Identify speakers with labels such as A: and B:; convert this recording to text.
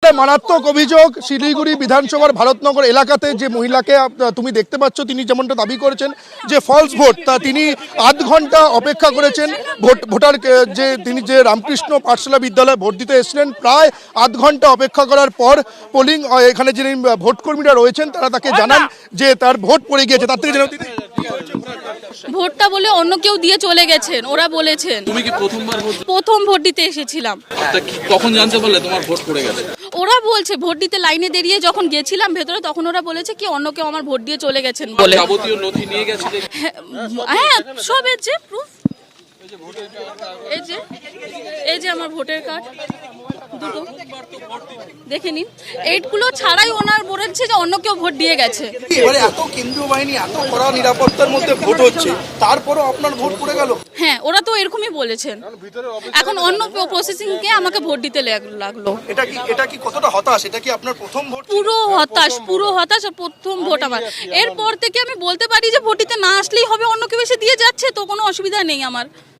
A: মারাত্মক অভিযোগ শিলিগুড়ি বিধানসভার ভারতনগর এলাকাতে যে মহিলাকে তুমি দেখতে পাচ্ছ, তিনি যেমনটা দাবি করেছেন যে ফলস ভোট, তা তিনি আধ ঘন্টা অপেক্ষা করেছেন ভোটার যে তিনি যে রামকৃষ্ণ পাঠশালা বিদ্যালয়ে ভোট দিতে এসেছিলেন, প্রায় আধ ঘন্টা অপেক্ষা করার পর পোলিং এখানে যিনি ভোট কর্মীরা রয়েছেন তারা তাকে জানান যে তার ভোট পড়ে গিয়েছে। তার থেকে জানান
B: ভোটটা বলে অন্য কেউ দিয়ে চলে গেছেন, ওরা বলেছেন।
C: তুমি কি
B: প্রথম ভোট দিতে এসেছিলাম।
C: কখন জানতে পারলে তোমার ভোট পড়ে গেছে?
B: ওরা বলছে ভোট দিতে লাইনে দাঁড়িয়ে যখন গেছিলাম ভেতরে, তখন ওরা বলেছে কি অন্য কেউ আমার ভোট দিয়ে চলে গেছেন বলে।
C: যাবতীয় নথি নিয়ে গেছিলে?
B: হ্যাঁ, সব এই যে প্রুফ, এই যে আমার ভোটার কার্ড দুটো দেখে নিন। এইগুলো ছাড়াই ওনার বলেছে যে অন্য কেউ ভোট দিয়ে গেছে।
D: এবারে এত কেন্দ্রীয় বাহিনী, এত কড়া নিরাপত্তার মধ্যে ভোট হচ্ছে, তারপরও আপনার ভোট পড়ে গেল?
B: হ্যাঁ, ওরা তো এরকমই বলেছেন। এখন অন্য প্রসেসিং কে আমাকে ভোট দিতে লাগলো।
D: এটা কি কতটা হতাশ? এটা কি আপনার প্রথম ভোট?
B: পুরো হতাশ আর প্রথম ভোট আমার। এরপর থেকে আমি বলতে পারি যে ভোট দিতে না আসলেই হবে, অন্য কেউ এসে দিয়ে যাচ্ছে তো কোনো অসুবিধা নেই আমার।